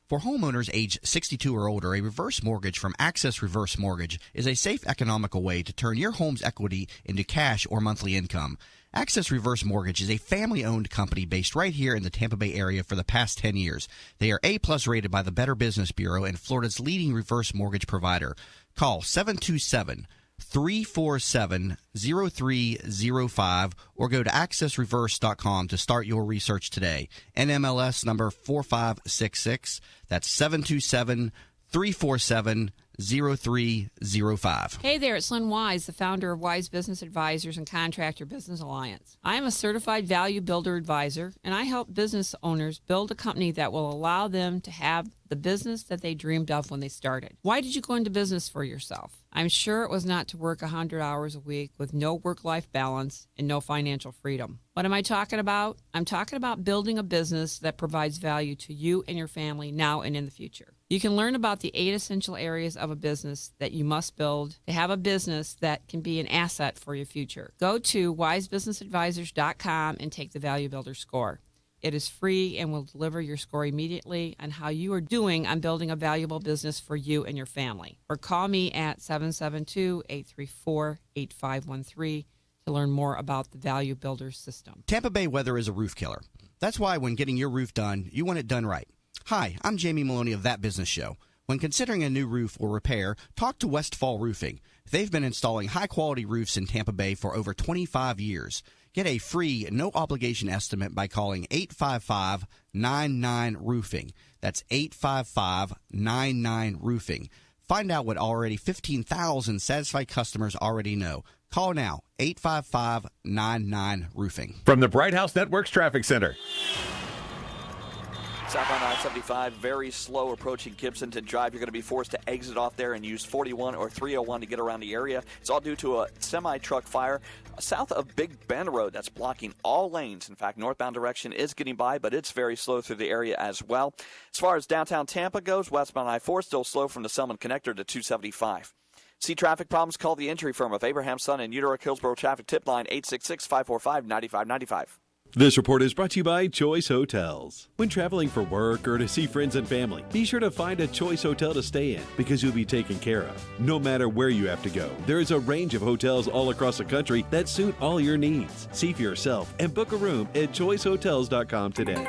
For homeowners age 62 or older, a reverse mortgage from Access Reverse Mortgage is a safe, economical way to turn your home's equity into cash or monthly income. Access Reverse Mortgage is a family-owned company based right here in the Tampa Bay area for the past 10 years. They are A-plus rated by the Better Business Bureau and Florida's leading reverse mortgage provider. Call 727-347-0305 or go to accessreverse.com to start your research today. NMLS number 4566. That's 727-347-0305. Hey there, it's Lynn Wise, the founder of Wise Business Advisors and Contractor Business Alliance. I am a certified value builder advisor, and I help business owners build a company that will allow them to have the business that they dreamed of when they started. Why did you go into business for yourself? I'm sure it was not to work 100 hours a week with no work-life balance and no financial freedom. What am I talking about? I'm talking about building a business that provides value to you and your family now and in the future. You can learn about the 8 essential areas of a business that you must build to have a business that can be an asset for your future. Go to wisebusinessadvisors.com and take the Value Builder score. It is free and will deliver your score immediately on how you are doing on building a valuable business for you and your family. Or call me at 772-834-8513 to learn more about the Value Builder system. Tampa Bay weather is a roof killer. That's why when getting your roof done, you want it done right. Hi, I'm Jamie Meloni of That Business Show. When considering a new roof or repair, talk to Westfall Roofing. They've been installing high-quality roofs in Tampa Bay for over 25 years. Get a free, no-obligation estimate by calling 855-99-ROOFING. That's 855-99-ROOFING. Find out what already 15,000 satisfied customers already know. Call now, 855-99-ROOFING. From the Bright House Networks Traffic Center. Southbound I-75, very slow approaching Gibsonton Drive. You're going to be forced to exit off there and use 41 or 301 to get around the area. It's all due to a semi-truck fire south of Big Bend Road that's blocking all lanes. In fact, northbound direction is getting by, but it's very slow through the area as well. As far as downtown Tampa goes, westbound I-4 still slow from the Selman Connector to 275. See traffic problems? Call the entry firm of Abraham Son and Utica Hillsborough Traffic Tip Line 866-545-9595. This report is brought to you by Choice Hotels. When traveling for work or to see friends and family, be sure to find a Choice Hotel to stay in because you'll be taken care of. No matter where you have to go, there is a range of hotels all across the country that suit all your needs. See for yourself and book a room at choicehotels.com today.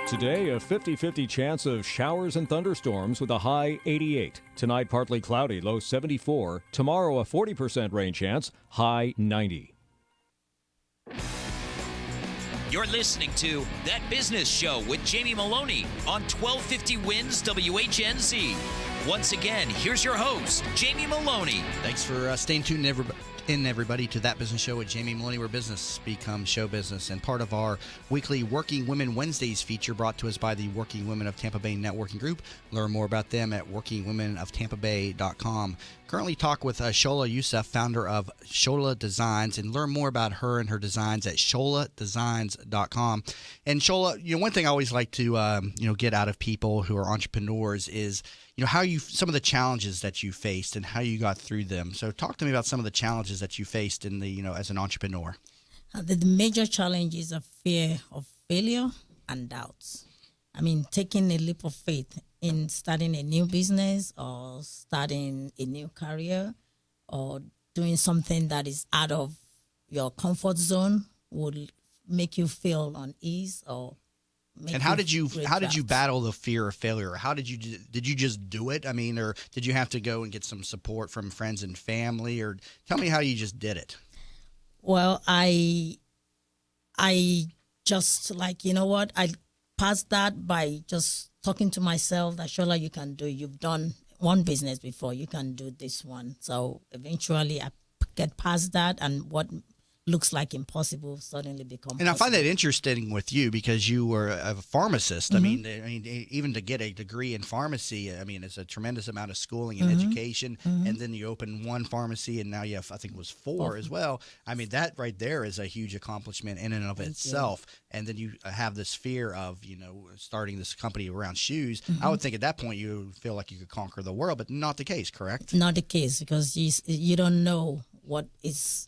Today, a 50-50 chance of showers and thunderstorms with a high 88. Tonight, partly cloudy, low 74. Tomorrow, a 40% rain chance, high 90. You're listening to That Business Show with Jamie Maloney on 1250 Wins WHNZ. Once again, here's your host, Jamie Maloney. Thanks for staying tuned, everybody, to That Business Show with Jamie Meloni, where business becomes show business, and part of our weekly Working Women Wednesdays feature brought to us by the Working Women of Tampa Bay Networking Group. Learn more about them at workingwomenoftampabay.com. Currently talk with Shola Youssef, founder of Shola Designs, and learn more about her and her designs at sholadesigns.com. And Shola, one thing I always like to get out of people who are entrepreneurs is how some of the challenges that you faced and how you got through them. So talk to me about some of the challenges that you faced in the as an entrepreneur. The major challenge is a fear of failure and doubts. I mean, taking a leap of faith in starting a new business or starting a new career or doing something that is out of your comfort zone would make you feel unease or make. And how did you battle the fear of failure? How did you just do it? I mean, or did you have to go and get some support from friends and family? Or tell me how you just did it. Well, I just I passed that by just talking to myself that Shola, you can do. You've done one business before. You can do this one. So eventually, I get past that, and what looks like impossible suddenly become And possible. I find that interesting with you because you were a pharmacist. Mm-hmm. I mean, even to get a degree in pharmacy, I mean, it's a tremendous amount of schooling and Mm-hmm. education. And then you open one pharmacy, and now you have, I think it was four as well. I mean, that right there is a huge accomplishment in and of itself. And then you have this fear of, starting this company around shoes. Mm-hmm. I would think at that point you feel like you could conquer the world, but not the case, correct? Not the case, because you don't know what is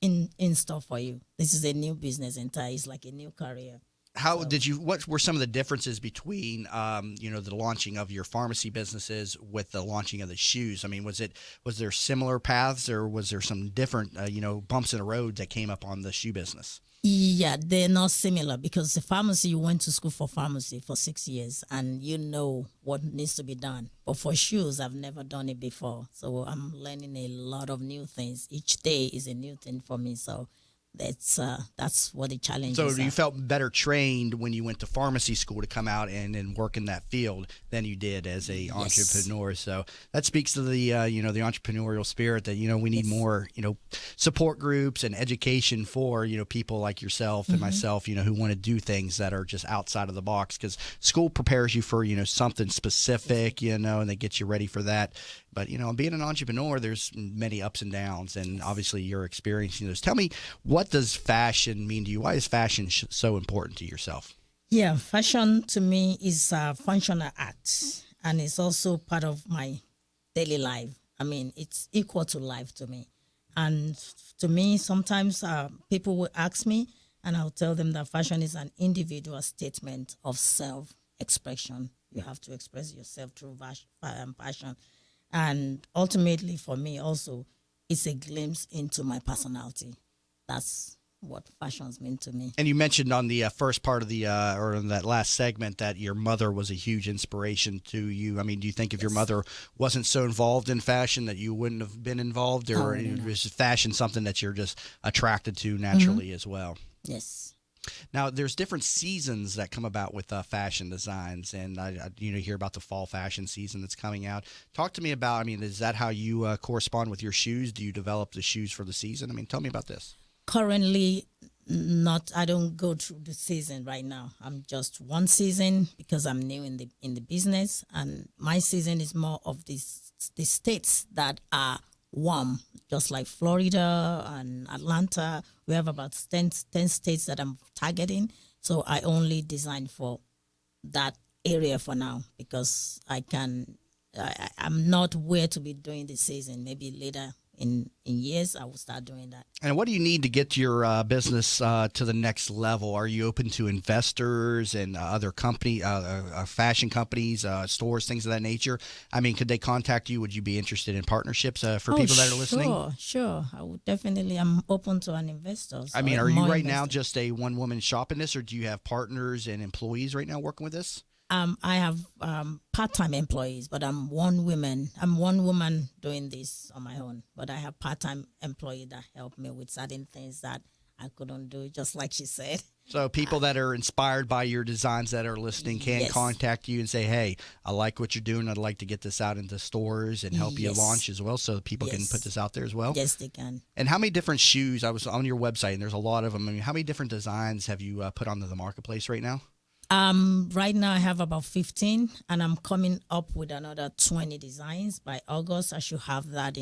in store for you. This is a new business entirely. It's like a new career. What were some of the differences between, the launching of your pharmacy businesses with the launching of the shoes? I mean, was there similar paths, or was there some different, bumps in the road that came up on the shoe business? Yeah, they're not similar, because the pharmacy, you went to school for pharmacy for 6 years and you know what needs to be done. But for shoes, I've never done it before. So I'm learning a lot of new things. Each day is a new thing for me. So that's what the challenge is. So you felt better trained when you went to pharmacy school to come out and work in that field than you did as a entrepreneur. So that speaks to the the entrepreneurial spirit that we need more support groups and education for people like yourself and myself who want to do things that are just outside of the box, because school prepares you for something specific and they get you ready for that. But being an entrepreneur, there's many ups and downs, and obviously you're experiencing those. Tell me, what does fashion mean to you? Why is fashion so important to yourself? Yeah, fashion to me is a functional act, and it's also part of my daily life. I mean, it's equal to life to me. And to me, sometimes people will ask me, and I'll tell them that fashion is an individual statement of self-expression. You have to express yourself through fashion. And ultimately, for me also, it's a glimpse into my personality. That's what fashions mean to me. And you mentioned on the first part of the or in that last segment that your mother was a huge inspiration to you. I mean, do you think if your mother wasn't so involved in fashion that you wouldn't have been involved, or is fashion something that you're just attracted to naturally as well? Yes. Now, there's different seasons that come about with fashion designs, and I hear about the fall fashion season that's coming out. Talk to me about, is that how you correspond with your shoes? Do you develop the shoes for the season? Tell me about this. Currently, I don't go through the season right now. I'm just one season because I'm new in the business, and my season is more of the states that are warm, just like Florida and Atlanta. We have about 10 states that I'm targeting. So I only design for that area for now because I'm not where to be doing the season. Maybe later in years, I will start doing that. And what do you need to get your business to the next level? Are you open to investors and other fashion companies, stores, things of that nature? I mean, could they contact you? Would you be interested in partnerships for people that are listening? Sure. I would definitely. I'm open to an investor. I mean, are you right now just a one-woman shop in this, or do you have partners and employees right now working with this? I have part-time employees, but I'm one woman doing this on my own. But I have part-time employees that help me with certain things that I couldn't do, just like she said. So people that are inspired by your designs that are listening can contact you and say, hey, I like what you're doing. I'd like to get this out into stores and help you launch as well, so people can put this out there as well. Yes, they can. And how many different shoes? I was on your website, and there's a lot of them. I mean, how many different designs have you put onto the marketplace right now? Right now I have about 15, and I'm coming up with another 20 designs by August. I should have that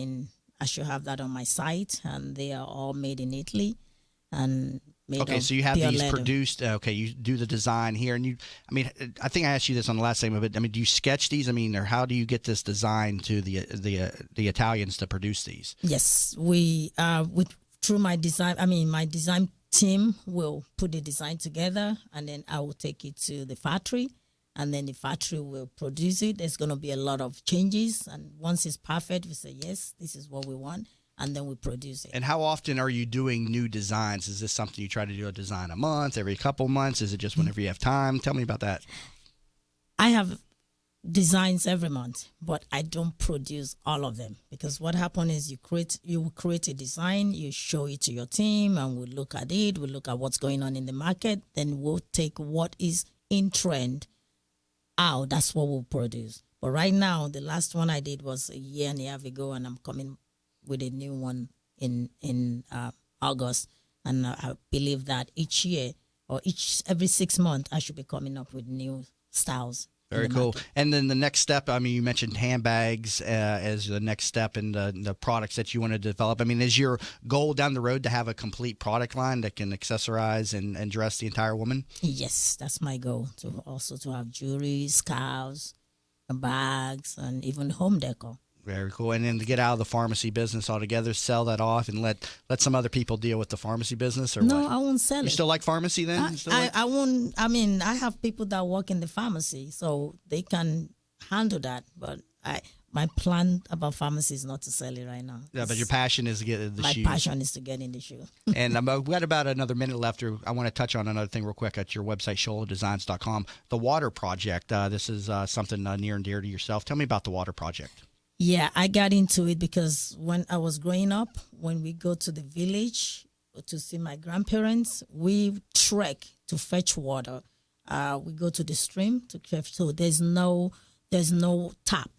on my site, and they are all made in Italy and made. Okay, so you have these produced. Okay, you do the design here, and I think I asked you this on the last segment, but I mean, do you sketch these? I mean, or how do you get this design to the Italians to produce these? Yes, through my design. I mean, my design team will put the design together, and then I will take it to the factory, and then the factory will produce it. There's going to be a lot of changes, and once it's perfect, we say, yes, this is what we want, and then we produce it. And how often are you doing new designs? Is this something you try to do a design a month, every couple months? Is it just whenever you have time? Tell me about that. I have designs every month, but I don't produce all of them, because what happens is you will create a design, you show it to your team, and we look at it, we look at what's going on in the market, then we'll take what is in trend out. That's what we'll produce. But right now, the last one I did was a year and a half ago, and I'm coming with a new one in August, and I believe that each year or every 6 months I should be coming up with new styles. Very cool. And then the next step, I mean, you mentioned handbags as the next step in the products that you want to develop. I mean, is your goal down the road to have a complete product line that can accessorize and dress the entire woman? Yes, that's my goal, to have jewelry, scarves, bags, and even home decor. Very cool. And then to get out of the pharmacy business altogether, sell that off and let some other people deal with the pharmacy business, or no, what? I won't sell it. You still like pharmacy then? I won't. I mean, I have people that work in the pharmacy, so they can handle that. But my plan about pharmacy is not to sell it right now. Yeah, but your passion is to get the shoes. My passion is to get in the shoe. And we've got about another minute left. I want to touch on another thing real quick at your website, sholadesigns.com. The water project. This is something near and dear to yourself. Tell me about the water project. Yeah, I got into it because when I was growing up, when we go to the village to see my grandparents, we trek to fetch water. We go to the stream to fetch. So there's no tap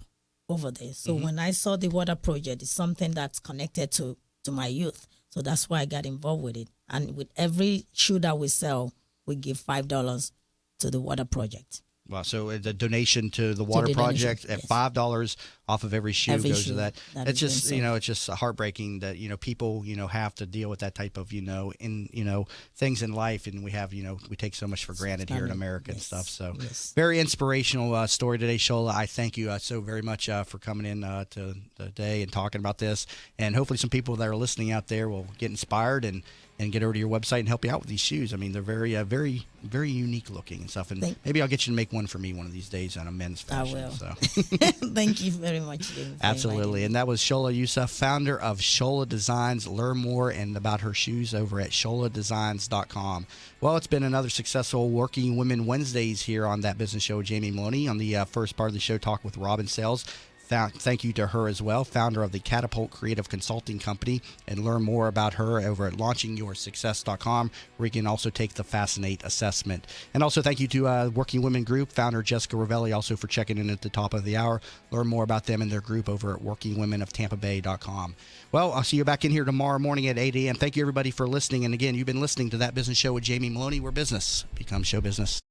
over there. So when I saw the water project, it's something that's connected to my youth. So that's why I got involved with it. And with every shoe that we sell, we give $5 to the water project. Wow! So the donation to the water project at $5 off of every shoe goes to that. It's just it's just heartbreaking that people have to deal with that type of things in life, and we have we take so much for granted here in America and stuff. So very inspirational story today, Shola. I thank you so very much for coming in to the day and talking about this, and hopefully some people that are listening out there will get inspired and get over to your website and help you out with these shoes. I mean, they're very, very, very unique looking and stuff. And maybe I'll get you to make one for me one of these days on a men's fashion. I will. So. Thank you very much, David. Absolutely. And that was Shola Youssef, founder of Shola Designs. Learn more and about her shoes over at sholadesigns.com. Well, it's been another successful Working Women Wednesdays here on That Business Show with Jamie Meloni. On the first part of the show, talk with Robin Sales, Thank you to her as well, founder of the Catapult Creative Consulting Company, and learn more about her over at launchingyoursuccess.com, where you can also take the Fascinate assessment. And also thank you to Working Women Group, founder Jessica Ravelli, also for checking in at the top of the hour. Learn more about them and their group over at workingwomenoftampabay.com. Well, I'll see you back in here tomorrow morning at 8 a.m. Thank you, everybody, for listening. And again, you've been listening to That Business Show with Jamie Meloni, where business becomes show business.